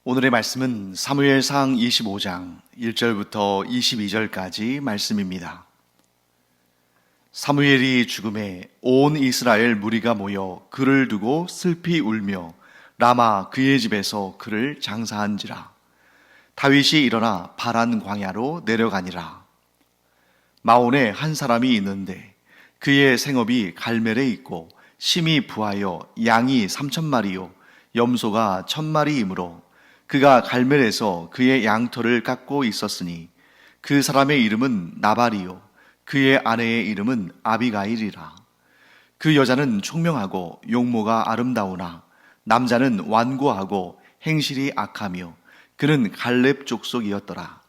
오늘의 말씀은 사무엘상 25장 1절부터 22절까지 말씀입니다. 사무엘이 죽음에 온 이스라엘 무리가 모여 그를 두고 슬피 울며 라마 그의 집에서 그를 장사한지라. 다윗이 일어나 바란 광야로 내려가니라. 마온에 한 사람이 있는데 그의 생업이 갈멜에 있고 심이 부하여 양이 3,000마리요 염소가 1,000마리이므로 그가 갈멜에서 그의 양털을 깎고 있었으니 그 사람의 이름은 나발이요 그의 아내의 이름은 아비가일이라. 그 여자는 총명하고 용모가 아름다우나 남자는 완고하고 행실이 악하며 그는 갈렙 족속이었더라.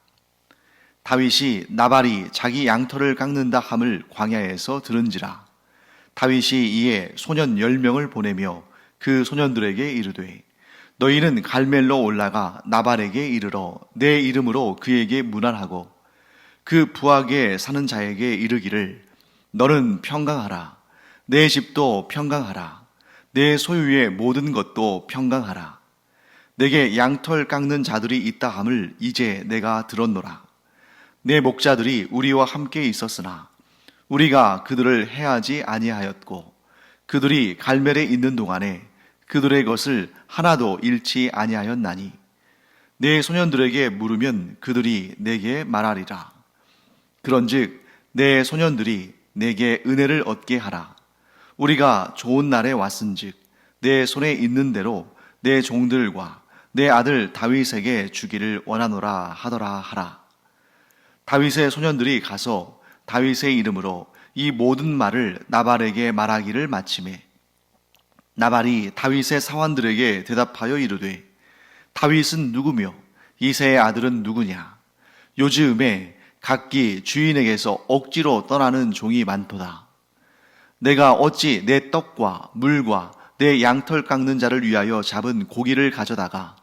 다윗이 나발이 자기 양털을 깎는다 함을 광야에서 들은지라. 다윗이 이에 소년 10명을 보내며 그 소년들에게 이르되 너희는 갈멜로 올라가 나발에게 이르러 내 이름으로 그에게 문안하고 그 부하게 사는 자에게 이르기를 너는 평강하라. 내 집도 평강하라. 내 소유의 모든 것도 평강하라. 내게 양털 깎는 자들이 있다 함을 이제 내가 들었노라. 내 목자들이 우리와 함께 있었으나 우리가 그들을 해하지 아니하였고 그들이 갈멜에 있는 동안에 그들의 것을 하나도 잃지 아니하였나니 내 소년들에게 물으면 그들이 내게 말하리라. 그런즉 내 소년들이 내게 은혜를 얻게 하라. 우리가 좋은 날에 왔은즉 내 손에 있는 대로 내 종들과 내 아들 다윗에게 주기를 원하노라 하더라 하라. 다윗의 소년들이 가서 다윗의 이름으로 이 모든 말을 나발에게 말하기를 마치매 나발이 다윗의 사환들에게 대답하여 이르되 다윗은 누구며 이새의 아들은 누구냐? 요즘에 각기 주인에게서 억지로 떠나는 종이 많도다. 내가 어찌 내 떡과 물과 내 양털 깎는 자를 위하여 잡은 고기를 가져다가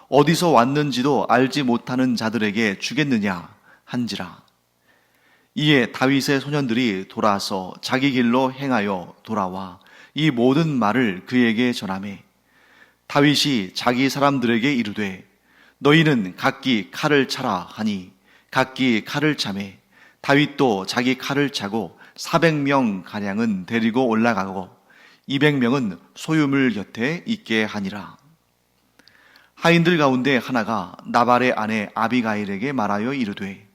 어디서 왔는지도 알지 못하는 자들에게 주겠느냐 한지라. 이에 다윗의 소년들이 돌아서 자기 길로 행하여 돌아와 이 모든 말을 그에게 전하매 다윗이 자기 사람들에게 이르되 너희는 각기 칼을 차라 하니 각기 칼을 차매 다윗도 자기 칼을 차고 400명 가량은 데리고 올라가고 200명은 소유물 곁에 있게 하니라. 하인들 가운데 하나가 나발의 아내 아비가일에게 말하여 이르되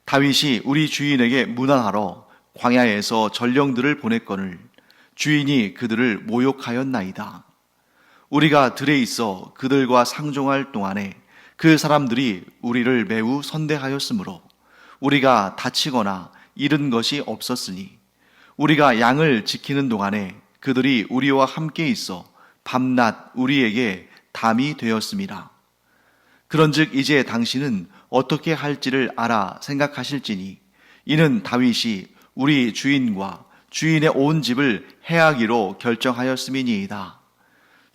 다윗이 우리 주인에게 문안하러 광야에서 전령들을 보냈거늘 주인이 그들을 모욕하였나이다. 우리가 들에 있어 그들과 상종할 동안에 그 사람들이 우리를 매우 선대하였으므로 우리가 다치거나 잃은 것이 없었으니 우리가 양을 지키는 동안에 그들이 우리와 함께 있어 밤낮 우리에게 담이 되었음이라. 그런즉 이제 당신은 어떻게 할지를 알아 생각하실지니 이는 다윗이 우리 주인과 주인의 온 집을 해하기로 결정하였음이니이다.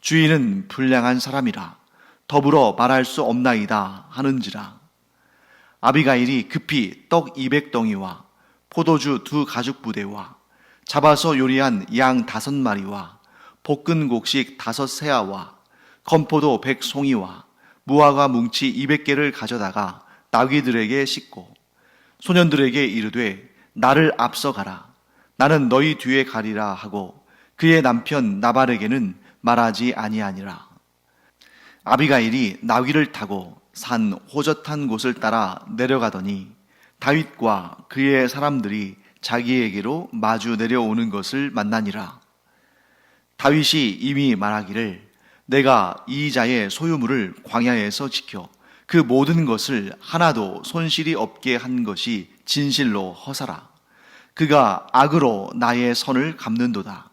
주인은 불량한 사람이라 더불어 말할 수 없나이다 하는지라. 아비가일이 급히 떡 200덩이와 포도주 2 가죽 부대와 잡아서 요리한 양 5마리와 볶은 곡식 5 세아와 건포도 100 송이와 무화과 뭉치 200개를 가져다가 나귀들에게 싣고 소년들에게 이르되 나를 앞서가라. 나는 너희 뒤에 가리라 하고 그의 남편 나발에게는 말하지 아니하니라. 아비가일이 나귀를 타고 산 호젓한 곳을 따라 내려가더니 다윗과 그의 사람들이 자기에게로 마주 내려오는 것을 만나니라. 다윗이 이미 말하기를 내가 이 자의 소유물을 광야에서 지켜 그 모든 것을 하나도 손실이 없게 한 것이 진실로 허사라. 그가 악으로 나의 선을 갚는도다.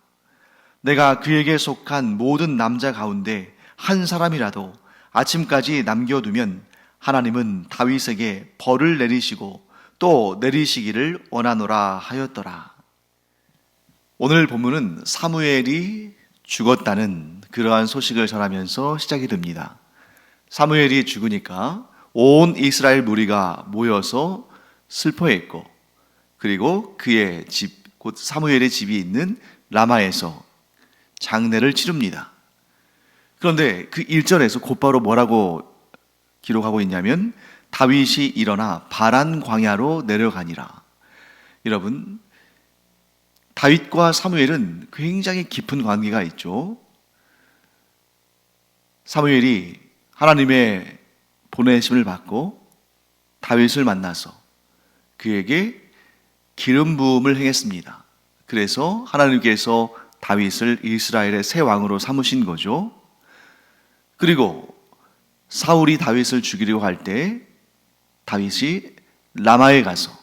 내가 그에게 속한 모든 남자 가운데 한 사람이라도 아침까지 남겨두면 하나님은 다윗에게 벌을 내리시고 또 내리시기를 원하노라 하였더라. 오늘 본문은 사무엘이 죽었다는 그러한 소식을 전하면서 시작이 됩니다. 사무엘이 죽으니까 온 이스라엘 무리가 모여서 슬퍼했고 그리고 그의 집, 곧 사무엘의 집이 있는 라마에서 장례를 치릅니다. 그런데 그 1절에서 곧바로 뭐라고 기록하고 있냐면 다윗이 일어나 바란 광야로 내려가니라. 여러분, 다윗과 사무엘은 굉장히 깊은 관계가 있죠. 사무엘이 하나님의 보내심을 받고 다윗을 만나서 그에게 기름 부음을 행했습니다. 그래서 하나님께서 다윗을 이스라엘의 새 왕으로 삼으신 거죠. 그리고 사울이 다윗을 죽이려고 할 때 다윗이 라마에 가서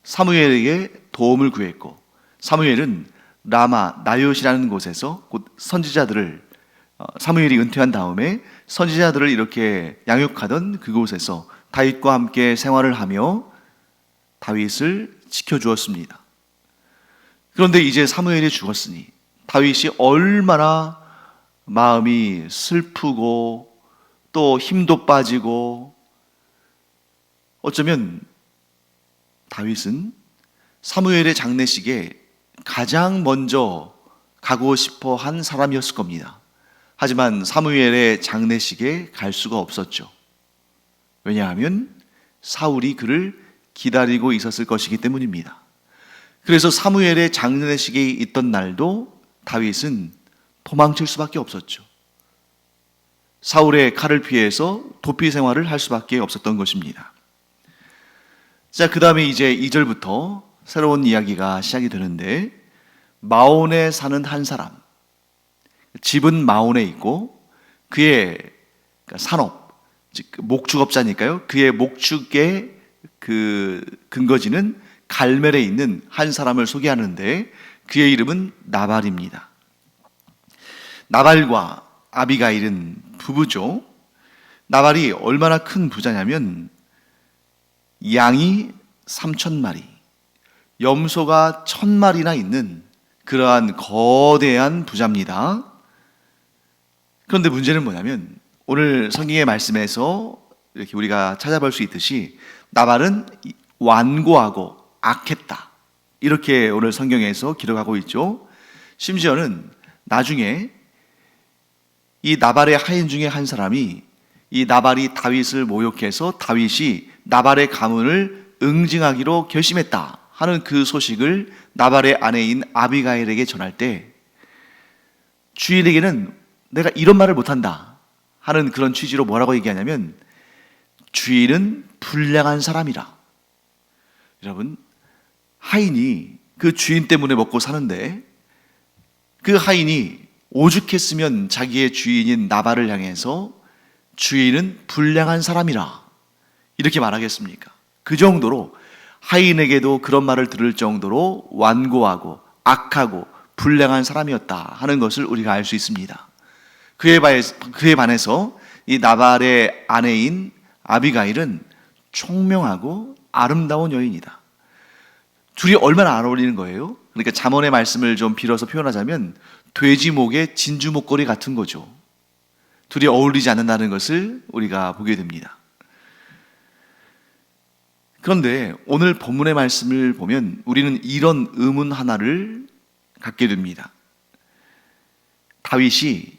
사무엘에게 도움을 구했고, 사무엘은 라마 나요시라는 곳에서 곧 선지자들을 사무엘이 은퇴한 다음에 선지자들을 이렇게 양육하던 그곳에서 다윗과 함께 생활을 하며 다윗을 지켜주었습니다. 그런데 이제 사무엘이 죽었으니 다윗이 얼마나 마음이 슬프고 또 힘도 빠지고, 어쩌면 다윗은 사무엘의 장례식에 가장 먼저 가고 싶어 한 사람이었을 겁니다. 하지만 사무엘의 장례식에 갈 수가 없었죠. 왜냐하면 사울이 그를 기다리고 있었을 것이기 때문입니다. 그래서 사무엘의 장례식에 있던 날도 다윗은 도망칠 수밖에 없었죠. 사울의 칼을 피해서 도피 생활을 할 수밖에 없었던 것입니다. 자, 그 다음에 이제 2절부터 새로운 이야기가 시작이 되는데, 마온에 사는 한 사람, 집은 마온에 있고 그의 산업, 즉 목축업자니까요. 그의 목축의 그 근거지는 갈멜에 있는 한 사람을 소개하는데, 그의 이름은 나발입니다. 나발과 아비가일은 부부죠. 나발이 얼마나 큰 부자냐면 양이 3,000마리, 염소가 1,000마리나 있는 그러한 거대한 부자입니다. 그런데 문제는 뭐냐면 오늘 성경의 말씀에서 이렇게 우리가 찾아볼 수 있듯이 나발은 완고하고 악했다, 이렇게 오늘 성경에서 기록하고 있죠. 심지어는 나중에 이 나발의 하인 중에 한 사람이 이 나발이 다윗을 모욕해서 다윗이 나발의 가문을 응징하기로 결심했다 하는 그 소식을 나발의 아내인 아비가일에게 전할 때, 주인에게는 내가 이런 말을 못한다 하는 그런 취지로 뭐라고 얘기하냐면, 주인은 불량한 사람이라. 여러분, 하인이 그 주인 때문에 먹고 사는데 그 하인이 오죽했으면 자기의 주인인 나발을 향해서 주인은 불량한 사람이라 이렇게 말하겠습니까? 그 정도로 하인에게도 그런 말을 들을 정도로 완고하고 악하고 불량한 사람이었다 하는 것을 우리가 알 수 있습니다. 그에 반해서 이 나발의 아내인 아비가일은 총명하고 아름다운 여인이다. 둘이 얼마나 안 어울리는 거예요? 그러니까 잠언의 말씀을 좀 빌어서 표현하자면 돼지 목의 진주 목걸이 같은 거죠. 둘이 어울리지 않는다는 것을 우리가 보게 됩니다. 그런데 오늘 본문의 말씀을 보면 우리는 이런 의문 하나를 갖게 됩니다. 다윗이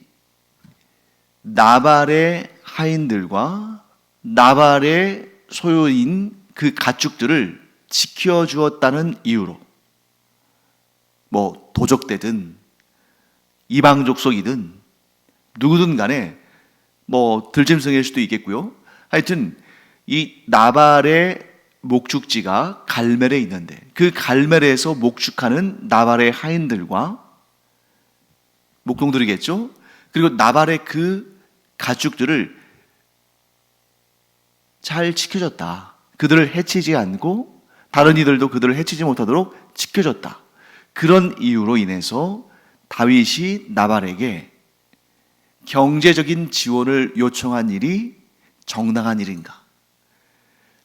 나발의 하인들과 나발의 소유인 그 가축들을 지켜주었다는 이유로, 뭐 도적되든 이방 족속이든 누구든 간에 뭐 들짐승일 수도 있겠고요. 하여튼 이 나발의 목축지가 갈멜에 있는데 그 갈멜에서 목축하는 나발의 하인들과 목동들이겠죠. 그리고 나발의 그 가축들을 잘 지켜줬다. 그들을 해치지 않고 다른 이들도 그들을 해치지 못하도록 지켜줬다. 그런 이유로 인해서 다윗이 나발에게 경제적인 지원을 요청한 일이 정당한 일인가?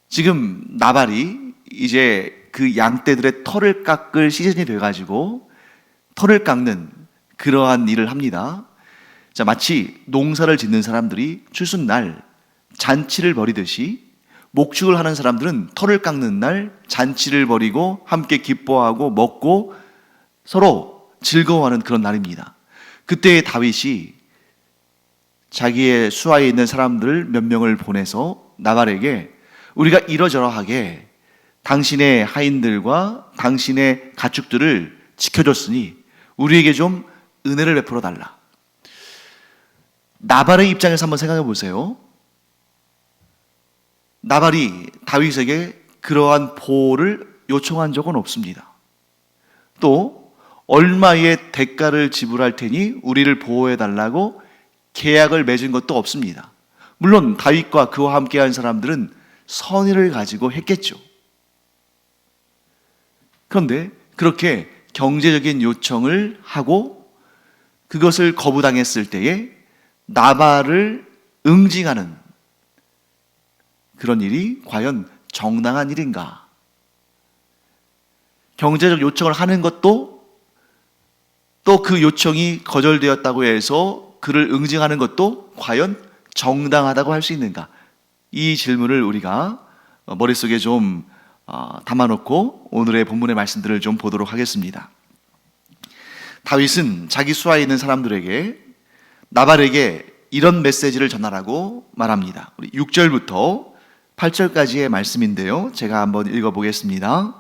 지금 나발이 이제 그 양떼들의 털을 깎을 시즌이 돼가지고 털을 깎는 그러한 일을 합니다. 자, 마치 농사를 짓는 사람들이 추수날 잔치를 벌이듯이 목축을 하는 사람들은 털을 깎는 날 잔치를 벌이고 함께 기뻐하고 먹고 서로 즐거워하는 그런 날입니다. 그때 다윗이 자기의 수하에 있는 사람들 몇 명을 보내서 나발에게 우리가 이러저러하게 당신의 하인들과 당신의 가축들을 지켜줬으니 우리에게 좀 은혜를 베풀어 달라. 나발의 입장에서 한번 생각해 보세요. 나발이 다윗에게 그러한 보호를 요청한 적은 없습니다. 또 얼마의 대가를 지불할 테니 우리를 보호해 달라고 계약을 맺은 것도 없습니다. 물론 다윗과 그와 함께한 사람들은 선의를 가지고 했겠죠. 그런데 그렇게 경제적인 요청을 하고 그것을 거부당했을 때에 나발을 응징하는 그런 일이 과연 정당한 일인가? 경제적 요청을 하는 것도 또 그 요청이 거절되었다고 해서 그를 응징하는 것도 과연 정당하다고 할 수 있는가? 이 질문을 우리가 머릿속에 좀 담아놓고 오늘의 본문의 말씀들을 좀 보도록 하겠습니다. 다윗은 자기 수하에 있는 사람들에게 나발에게 이런 메시지를 전하라고 말합니다. 우리 6절부터 8절까지의 말씀인데요. 제가 한번 읽어보겠습니다.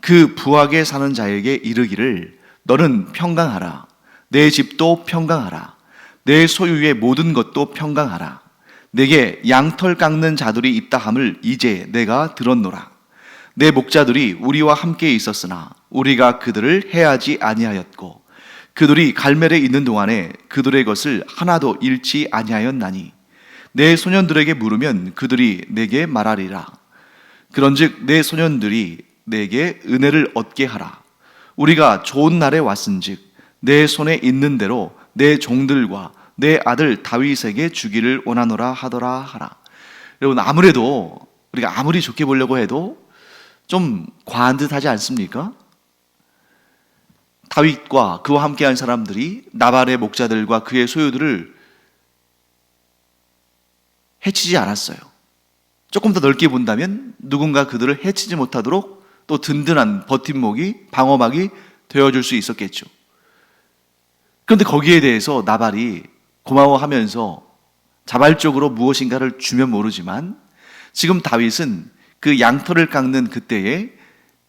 그 부하게 사는 자에게 이르기를 너는 평강하라. 내 집도 평강하라. 내 소유의 모든 것도 평강하라. 내게 양털 깎는 자들이 있다 함을 이제 내가 들었노라. 내 목자들이 우리와 함께 있었으나 우리가 그들을 해하지 아니하였고 그들이 갈멜에 있는 동안에 그들의 것을 하나도 잃지 아니하였나니 내 소년들에게 물으면 그들이 내게 말하리라. 그런즉 내 소년들이 내게 은혜를 얻게 하라. 우리가 좋은 날에 왔은즉 내 손에 있는 대로 내 종들과 내 아들 다윗에게 주기를 원하노라 하더라 하라. 여러분, 아무래도 우리가 아무리 좋게 보려고 해도 좀 과한 듯 하지 않습니까? 다윗과 그와 함께한 사람들이 나발의 목자들과 그의 소유들을 해치지 않았어요. 조금 더 넓게 본다면 누군가 그들을 해치지 못하도록 또 든든한 버팀목이, 방어막이 되어줄 수 있었겠죠. 그런데 거기에 대해서 나발이 고마워하면서 자발적으로 무엇인가를 주면 모르지만 지금 다윗은 그 양털을 깎는 그때에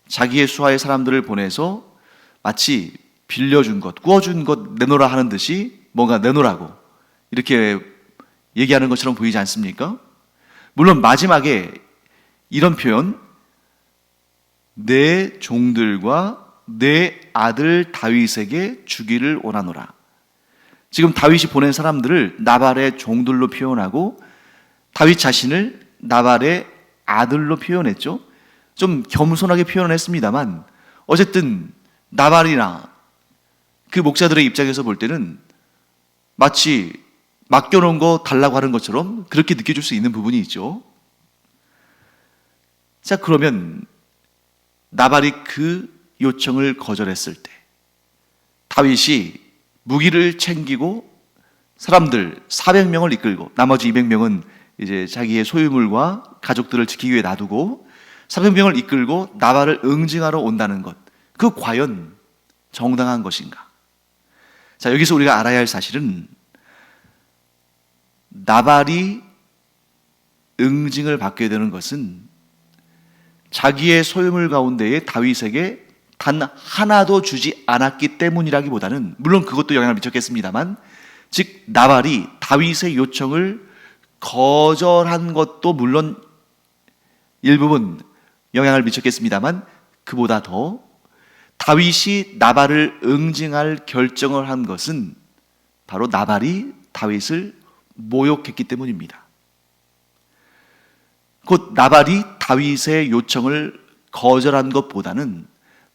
자기의 수하의 사람들을 보내서 마치 빌려준 것, 구워준 것 내놓으라 하는 듯이 뭔가 내놓으라고 이렇게 얘기하는 것처럼 보이지 않습니까? 물론 마지막에 이런 표현, 내 종들과 내 아들 다윗에게 주기를 원하노라. 지금 다윗이 보낸 사람들을 나발의 종들로 표현하고 다윗 자신을 나발의 아들로 표현했죠. 좀 겸손하게 표현했습니다만 어쨌든 나발이나 그 목자들의 입장에서 볼 때는 마치 맡겨놓은 거 달라고 하는 것처럼 그렇게 느껴질 수 있는 부분이 있죠. 자, 그러면 나발이 그 요청을 거절했을 때 다윗이 무기를 챙기고 사람들 400명을 이끌고 나머지 200명은 이제 자기의 소유물과 가족들을 지키기 위해 놔두고 400명을 이끌고 나발을 응징하러 온다는 것, 그 과연 정당한 것인가? 자, 여기서 우리가 알아야 할 사실은 나발이 응징을 받게 되는 것은 자기의 소유물 가운데에 다윗에게 단 하나도 주지 않았기 때문이라기보다는, 물론 그것도 영향을 미쳤겠습니다만, 즉 나발이 다윗의 요청을 거절한 것도 물론 일부분 영향을 미쳤겠습니다만, 그보다 더 다윗이 나발을 응징할 결정을 한 것은 바로 나발이 다윗을 모욕했기 때문입니다. 곧 나발이 다윗의 요청을 거절한 것보다는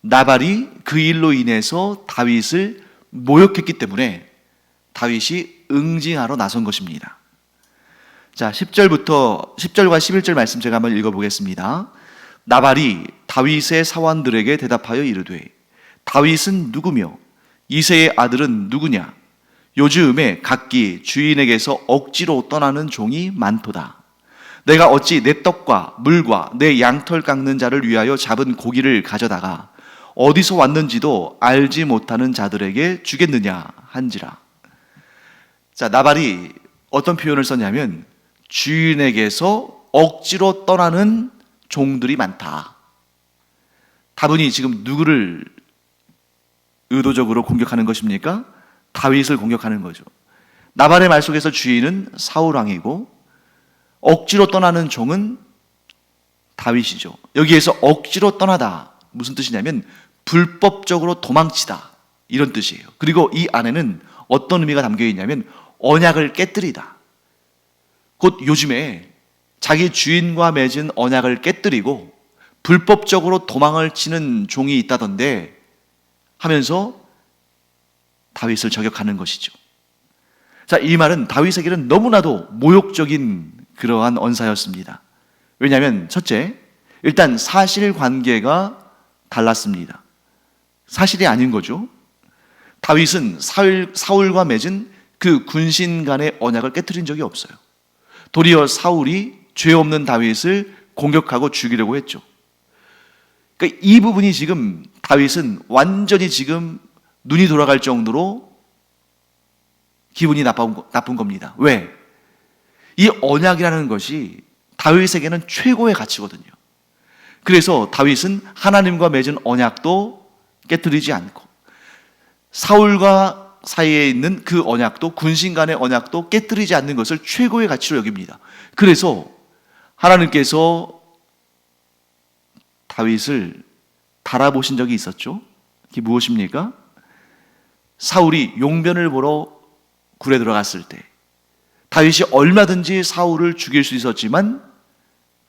나발이 그 일로 인해서 다윗을 모욕했기 때문에 다윗이 응징하러 나선 것입니다. 자, 10절과 11절 말씀 제가 한번 읽어보겠습니다. 나발이 다윗의 사원들에게 대답하여 이르되 다윗은 누구며 이새의 아들은 누구냐? 요즘에 각기 주인에게서 억지로 떠나는 종이 많도다. 내가 어찌 내 떡과 물과 내 양털 깎는 자를 위하여 잡은 고기를 가져다가 어디서 왔는지도 알지 못하는 자들에게 주겠느냐 한지라. 자, 나발이 어떤 표현을 썼냐면 주인에게서 억지로 떠나는 종들이 많다. 다분히 지금 누구를 의도적으로 공격하는 것입니까? 다윗을 공격하는 거죠. 나발의 말 속에서 주인은 사울 왕이고 억지로 떠나는 종은 다윗이죠. 여기에서 억지로 떠나다 무슨 뜻이냐면 불법적으로 도망치다 이런 뜻이에요. 그리고 이 안에는 어떤 의미가 담겨 있냐면 언약을 깨뜨리다. 곧 요즘에 자기 주인과 맺은 언약을 깨뜨리고 불법적으로 도망을 치는 종이 있다던데 하면서 다윗을 저격하는 것이죠. 자, 이 말은 다윗에게는 너무나도 모욕적인 그러한 언사였습니다. 왜냐하면 첫째, 일단 사실관계가 달랐습니다. 사실이 아닌 거죠. 다윗은 사울과 맺은 그 군신 간의 언약을 깨뜨린 적이 없어요. 도리어 사울이 죄 없는 다윗을 공격하고 죽이려고 했죠. 그러니까 이 부분이 지금 다윗은 완전히 지금 눈이 돌아갈 정도로 기분이 나쁜 겁니다. 왜? 이 언약이라는 것이 다윗에게는 최고의 가치거든요. 그래서 다윗은 하나님과 맺은 언약도 깨뜨리지 않고 사울과 사이에 있는 그 언약도 군신 간의 언약도 깨뜨리지 않는 것을 최고의 가치로 여깁니다. 그래서 하나님께서 다윗을 달아보신 적이 있었죠. 그게 무엇입니까? 사울이 용변을 보러 굴에 들어갔을 때 다윗이 얼마든지 사울을 죽일 수 있었지만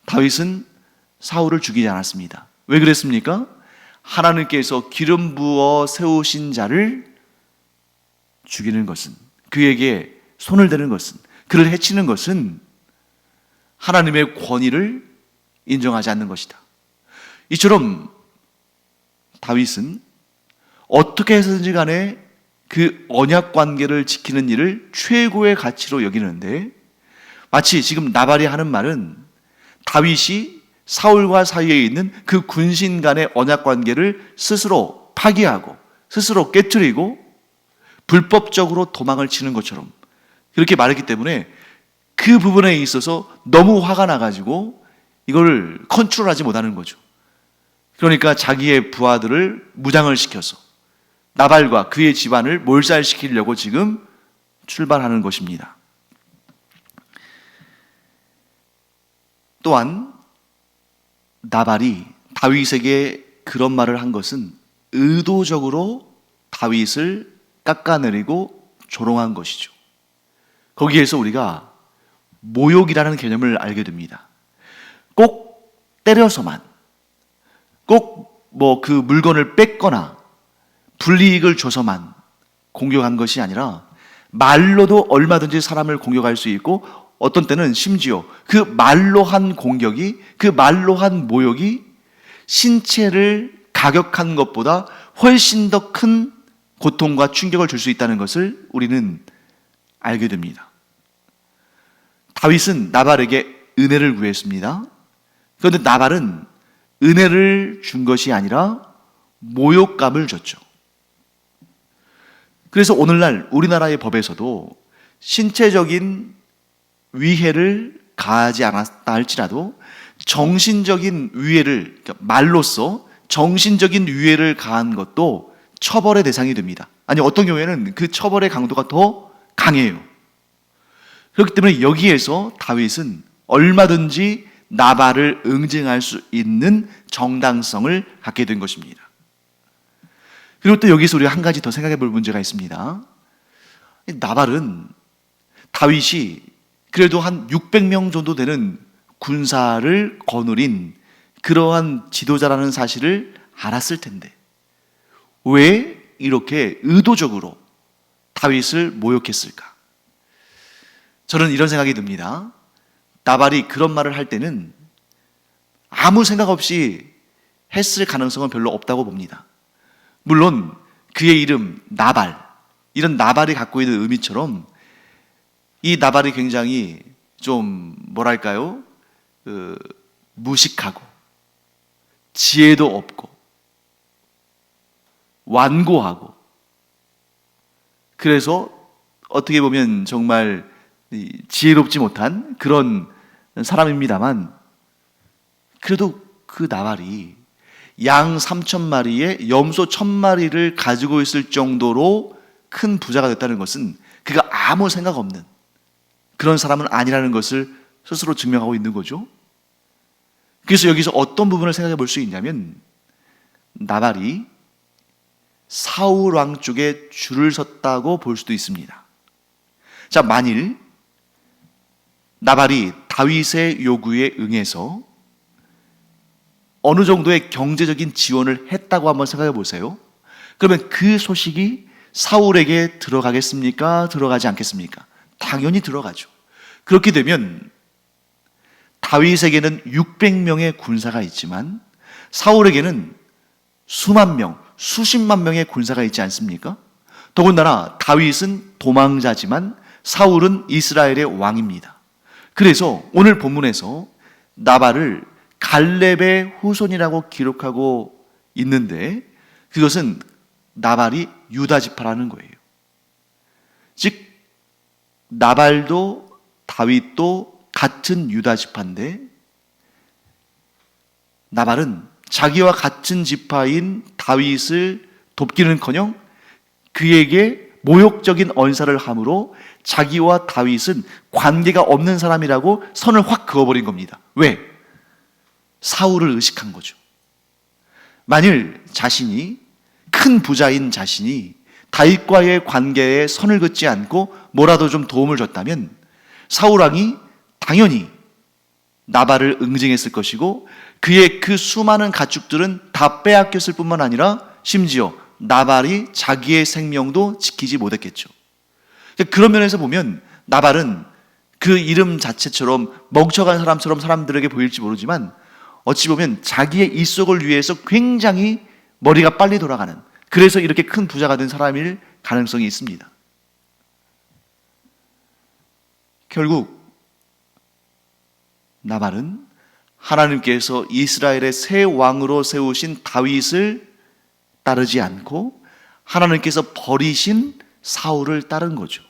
다윗은 사울을 죽이지 않았습니다. 왜 그랬습니까? 하나님께서 기름 부어 세우신 자를 죽이는 것은, 그에게 손을 대는 것은, 그를 해치는 것은 하나님의 권위를 인정하지 않는 것이다. 이처럼 다윗은 어떻게 해서든지 간에 그 언약 관계를 지키는 일을 최고의 가치로 여기는데, 마치 지금 나발이 하는 말은 다윗이 사울과 사이에 있는 그 군신 간의 언약 관계를 스스로 파기하고 스스로 깨트리고 불법적으로 도망을 치는 것처럼 그렇게 말했기 때문에 그 부분에 있어서 너무 화가 나가지고 이걸 컨트롤하지 못하는 거죠. 그러니까 자기의 부하들을 무장을 시켜서 나발과 그의 집안을 몰살시키려고 지금 출발하는 것입니다. 또한 나발이 다윗에게 그런 말을 한 것은 의도적으로 다윗을 깎아내리고 조롱한 것이죠. 거기에서 우리가 모욕이라는 개념을 알게 됩니다. 꼭 때려서만, 꼭 그 물건을 뺏거나 불이익을 줘서만 공격한 것이 아니라 말로도 얼마든지 사람을 공격할 수 있고 어떤 때는 심지어 그 말로 한 공격이, 그 말로 한 모욕이 신체를 가격한 것보다 훨씬 더 큰 고통과 충격을 줄 수 있다는 것을 우리는 알게 됩니다. 다윗은 나발에게 은혜를 구했습니다. 그런데 나발은 은혜를 준 것이 아니라 모욕감을 줬죠. 그래서 오늘날 우리나라의 법에서도 신체적인 위해를 가하지 않았다 할지라도 정신적인 위해를, 그러니까 말로써 정신적인 위해를 가한 것도 처벌의 대상이 됩니다. 아니, 어떤 경우에는 그 처벌의 강도가 더 강해요. 그렇기 때문에 여기에서 다윗은 얼마든지 나발을 응징할 수 있는 정당성을 갖게 된 것입니다. 그리고 또 여기서 우리가 한 가지 더 생각해 볼 문제가 있습니다. 나발은 다윗이 그래도 한 600명 정도 되는 군사를 거느린 그러한 지도자라는 사실을 알았을 텐데 왜 이렇게 의도적으로 다윗을 모욕했을까? 저는 이런 생각이 듭니다. 나발이 그런 말을 할 때는 아무 생각 없이 했을 가능성은 별로 없다고 봅니다. 물론 그의 이름 나발, 이런 나발이 갖고 있는 의미처럼 이 나발이 굉장히 좀 뭐랄까요? 무식하고 지혜도 없고 완고하고, 그래서 어떻게 보면 정말 지혜롭지 못한 그런 사람입니다만, 그래도 그 나발이 양 3,000마리에 염소 1,000마리를 가지고 있을 정도로 큰 부자가 됐다는 것은 그가 아무 생각 없는 그런 사람은 아니라는 것을 스스로 증명하고 있는 거죠. 그래서 여기서 어떤 부분을 생각해 볼 수 있냐면, 나발이 사울 왕 쪽에 줄을 섰다고 볼 수도 있습니다. 자, 만일 나발이 다윗의 요구에 응해서 어느 정도의 경제적인 지원을 했다고 한번 생각해 보세요. 그러면 그 소식이 사울에게 들어가겠습니까? 들어가지 않겠습니까? 당연히 들어가죠. 그렇게 되면 다윗에게는 600명의 군사가 있지만 사울에게는 수만 명, 수십만 명의 군사가 있지 않습니까? 더군다나 다윗은 도망자지만 사울은 이스라엘의 왕입니다. 그래서 오늘 본문에서 나발을 갈렙의 후손이라고 기록하고 있는데, 그것은 나발이 유다 지파라는 거예요. 즉 나발도 다윗도 같은 유다 지파인데, 나발은 자기와 같은 지파인 다윗을 돕기는커녕 그에게 모욕적인 언사를 함으로 자기와 다윗은 관계가 없는 사람이라고 선을 확 그어버린 겁니다. 왜? 사울을 의식한 거죠. 만일 자신이, 큰 부자인 자신이 다윗과의 관계에 선을 긋지 않고 뭐라도 좀 도움을 줬다면 사울 왕이 당연히 나발을 응징했을 것이고, 그의 그 수많은 가축들은 다 빼앗겼을 뿐만 아니라 심지어 나발이 자기의 생명도 지키지 못했겠죠. 그런 면에서 보면 나발은 그 이름 자체처럼 멍청한 사람처럼 사람들에게 보일지 모르지만, 어찌 보면 자기의 일속을 위해서 굉장히 머리가 빨리 돌아가는, 그래서 이렇게 큰 부자가 된 사람일 가능성이 있습니다. 결국 나발은 하나님께서 이스라엘의 새 왕으로 세우신 다윗을 따르지 않고 하나님께서 버리신 사울을 따른 거죠.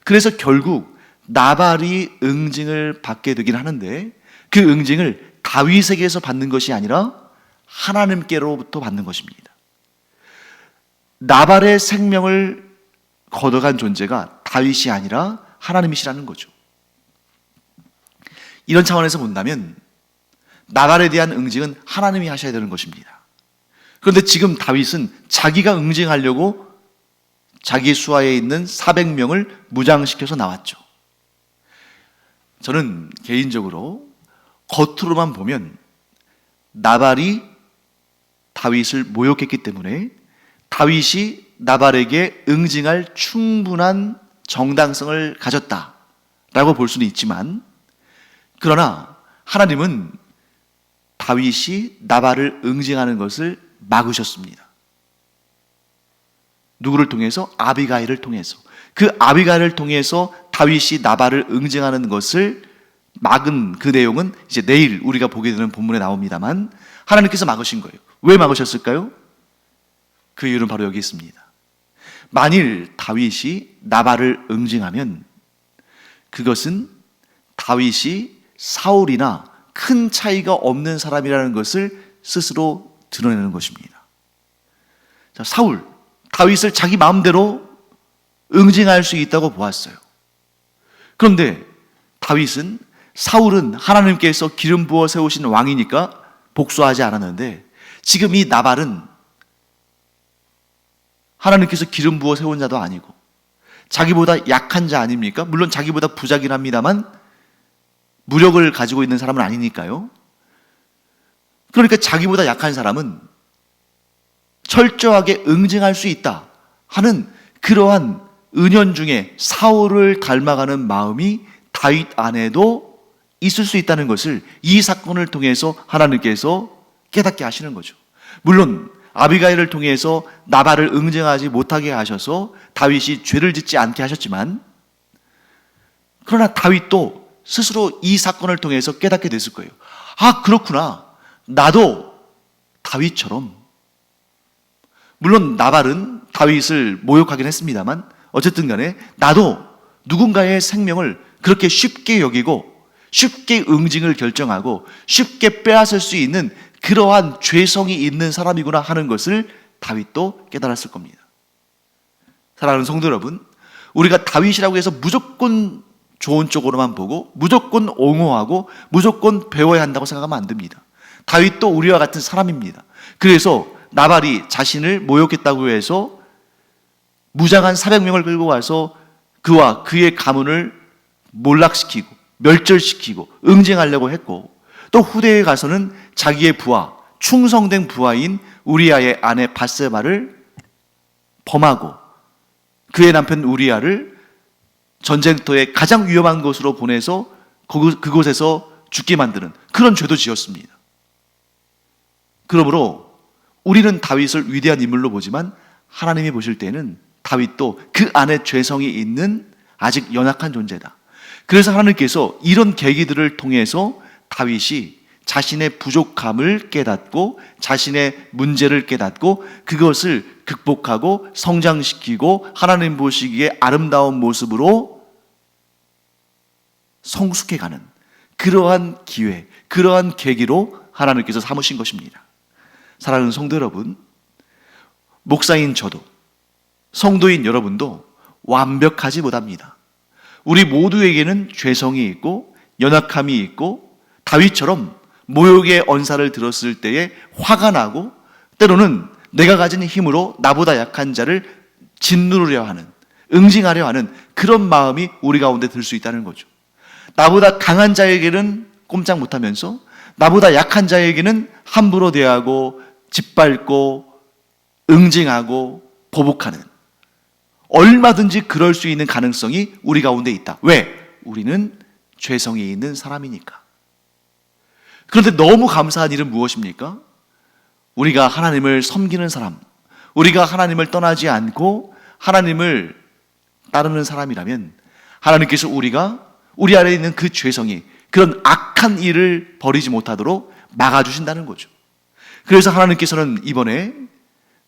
그래서 결국 나발이 응징을 받게 되긴 하는데, 그 응징을 다윗에게서 받는 것이 아니라 하나님께로부터 받는 것입니다. 나발의 생명을 걷어간 존재가 다윗이 아니라 하나님이시라는 거죠. 이런 차원에서 본다면 나발에 대한 응징은 하나님이 하셔야 되는 것입니다. 그런데 지금 다윗은 자기가 응징하려고 자기 수하에 있는 400명을 무장시켜서 나왔죠. 저는 개인적으로 겉으로만 보면 나발이 다윗을 모욕했기 때문에 다윗이 나발에게 응징할 충분한 정당성을 가졌다라고 볼 수는 있지만, 그러나 하나님은 다윗이 나발을 응징하는 것을 막으셨습니다. 누구를 통해서? 아비가일을 통해서. 그 아비가일을 통해서 다윗이 나발을 응징하는 것을 막은 그 내용은 이제 내일 우리가 보게 되는 본문에 나옵니다만, 하나님께서 막으신 거예요. 왜 막으셨을까요? 그 이유는 바로 여기 있습니다. 만일 다윗이 나발을 응징하면 그것은 다윗이 사울이나 큰 차이가 없는 사람이라는 것을 스스로 드러내는 것입니다. 자, 사울, 다윗을 자기 마음대로 응징할 수 있다고 보았어요. 그런데 다윗은, 사울은 하나님께서 기름 부어 세우신 왕이니까 복수하지 않았는데, 지금 이 나발은 하나님께서 기름 부어 세운 자도 아니고 자기보다 약한 자 아닙니까? 물론 자기보다 부자긴 합니다만 무력을 가지고 있는 사람은 아니니까요. 그러니까 자기보다 약한 사람은 철저하게 응징할 수 있다 하는 그러한 은연중에 사울을 닮아가는 마음이 다윗 안에도 있을 수 있다는 것을 이 사건을 통해서 하나님께서 깨닫게 하시는 거죠. 물론 아비가일을 통해서 나발을 응징하지 못하게 하셔서 다윗이 죄를 짓지 않게 하셨지만, 그러나 다윗도 스스로 이 사건을 통해서 깨닫게 됐을 거예요. 아, 그렇구나. 나도 다윗처럼, 물론 나발은 다윗을 모욕하긴 했습니다만 어쨌든 간에 나도 누군가의 생명을 그렇게 쉽게 여기고 쉽게 응징을 결정하고 쉽게 빼앗을 수 있는 그러한 죄성이 있는 사람이구나 하는 것을 다윗도 깨달았을 겁니다. 사랑하는 성도 여러분, 우리가 다윗이라고 해서 무조건 좋은 쪽으로만 보고 무조건 옹호하고 무조건 배워야 한다고 생각하면 안 됩니다. 다윗도 우리와 같은 사람입니다. 그래서 나발이 자신을 모욕했다고 해서 무장한 400명을 끌고 와서 그와 그의 가문을 몰락시키고 멸절시키고 응징하려고 했고, 또 후대에 가서는 자기의 부하, 충성된 부하인 우리아의 아내 밧세바를 범하고 그의 남편 우리아를 전쟁터의 가장 위험한 곳으로 보내서 그곳에서 죽게 만드는 그런 죄도 지었습니다. 그러므로 우리는 다윗을 위대한 인물로 보지만 하나님이 보실 때는 다윗도 그 안에 죄성이 있는 아직 연약한 존재다. 그래서 하나님께서 이런 계기들을 통해서 다윗이 자신의 부족함을 깨닫고 자신의 문제를 깨닫고 그것을 극복하고 성장시키고 하나님 보시기에 아름다운 모습으로 성숙해가는 그러한 기회, 그러한 계기로 하나님께서 삼으신 것입니다. 사랑하는 성도 여러분, 목사인 저도 성도인 여러분도 완벽하지 못합니다. 우리 모두에게는 죄성이 있고 연약함이 있고 다윗처럼 모욕의 언사를 들었을 때에 화가 나고 때로는 내가 가진 힘으로 나보다 약한 자를 짓누르려 하는, 응징하려 하는 그런 마음이 우리 가운데 들 수 있다는 거죠. 나보다 강한 자에게는 꼼짝 못하면서 나보다 약한 자에게는 함부로 대하고 짓밟고 응징하고 보복하는, 얼마든지 그럴 수 있는 가능성이 우리 가운데 있다. 왜? 우리는 죄성이 있는 사람이니까. 그런데 너무 감사한 일은 무엇입니까? 우리가 하나님을 섬기는 사람, 우리가 하나님을 떠나지 않고 하나님을 따르는 사람이라면 하나님께서 우리 안에 있는 그 죄성이, 그런 악한 일을 벌이지 못하도록 막아주신다는 거죠. 그래서 하나님께서는 이번에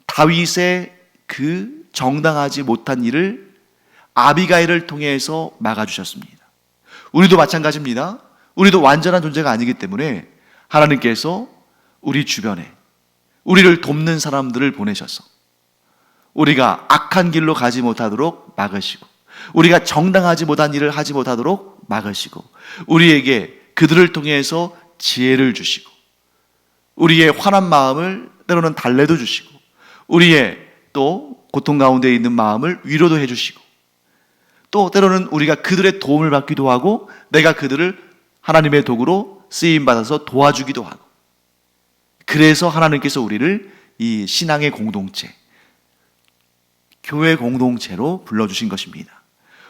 다윗의 그 정당하지 못한 일을 아비가일을 통해서 막아주셨습니다. 우리도 마찬가지입니다. 우리도 완전한 존재가 아니기 때문에 하나님께서 우리 주변에 우리를 돕는 사람들을 보내셔서 우리가 악한 길로 가지 못하도록 막으시고, 우리가 정당하지 못한 일을 하지 못하도록 막으시고, 우리에게 그들을 통해서 지혜를 주시고, 우리의 화난 마음을 때로는 달래도 주시고, 우리의 또 고통 가운데 있는 마음을 위로도 해주시고, 또 때로는 우리가 그들의 도움을 받기도 하고 내가 그들을 하나님의 도구로 쓰임받아서 도와주기도 하고, 그래서 하나님께서 우리를 이 신앙의 공동체, 교회 공동체로 불러주신 것입니다.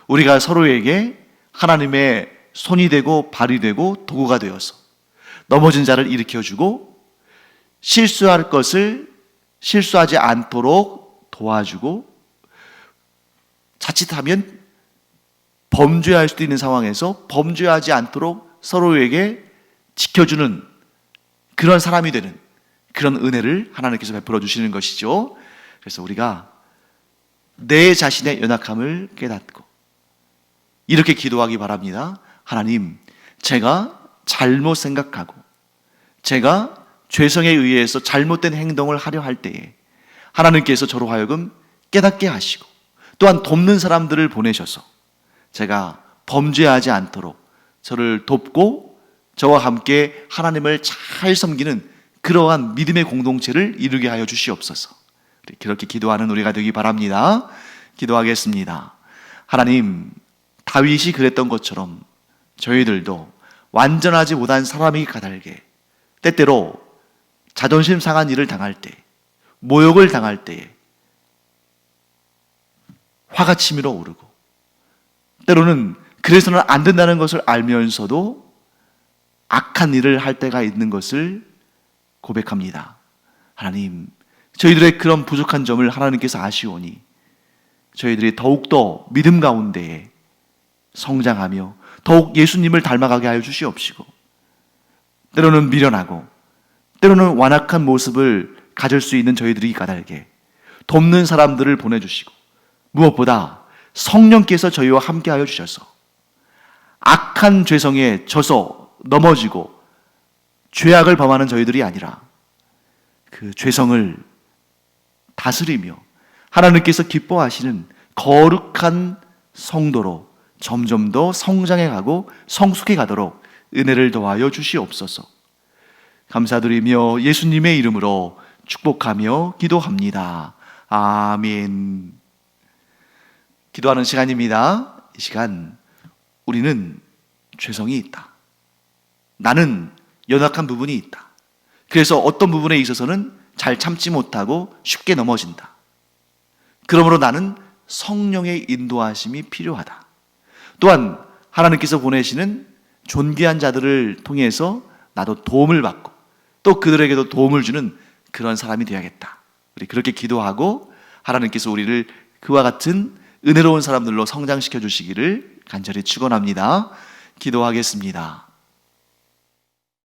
우리가 서로에게 하나님의 손이 되고 발이 되고 도구가 되어서 넘어진 자를 일으켜주고 실수할 것을 실수하지 않도록 도와주고, 자칫하면 범죄할 수도 있는 상황에서 범죄하지 않도록 서로에게 지켜주는 그런 사람이 되는 그런 은혜를 하나님께서 베풀어 주시는 것이죠. 그래서 우리가 내 자신의 연약함을 깨닫고 이렇게 기도하기 바랍니다. 하나님, 제가 잘못 생각하고 제가 죄성에 의해서 잘못된 행동을 하려 할 때에 하나님께서 저로 하여금 깨닫게 하시고 또한 돕는 사람들을 보내셔서 제가 범죄하지 않도록 저를 돕고 저와 함께 하나님을 잘 섬기는 그러한 믿음의 공동체를 이루게 하여 주시옵소서. 그렇게 기도하는 우리가 되기 바랍니다. 기도하겠습니다. 하나님, 다윗이 그랬던 것처럼 저희들도 완전하지 못한 사람이 까닭에 때때로 자존심 상한 일을 당할 때, 모욕을 당할 때에 화가 치밀어 오르고, 때로는 그래서는 안 된다는 것을 알면서도 악한 일을 할 때가 있는 것을 고백합니다. 하나님, 저희들의 그런 부족한 점을 하나님께서 아시오니 저희들이 더욱더 믿음 가운데에 성장하며 더욱 예수님을 닮아가게 하여 주시옵시고, 때로는 미련하고 때로는 완악한 모습을 가질 수 있는 저희들이 까닭에 돕는 사람들을 보내주시고, 무엇보다 성령께서 저희와 함께 하여 주셔서 악한 죄성에 져서 넘어지고 죄악을 범하는 저희들이 아니라 그 죄성을 다스리며 하나님께서 기뻐하시는 거룩한 성도로 점점 더 성장해 가고 성숙해 가도록 은혜를 더하여 주시옵소서. 감사드리며 예수님의 이름으로 축복하며 기도합니다. 아멘. 기도하는 시간입니다. 이 시간 우리는 죄성이 있다. 나는 연약한 부분이 있다. 그래서 어떤 부분에 있어서는 잘 참지 못하고 쉽게 넘어진다. 그러므로 나는 성령의 인도하심이 필요하다. 또한 하나님께서 보내시는 존귀한 자들을 통해서 나도 도움을 받고 또 그들에게도 도움을 주는 그런 사람이 되어야겠다. 우리 그렇게 기도하고 하나님께서 우리를 그와 같은 은혜로운 사람들로 성장시켜 주시기를 간절히 축원합니다. 기도하겠습니다.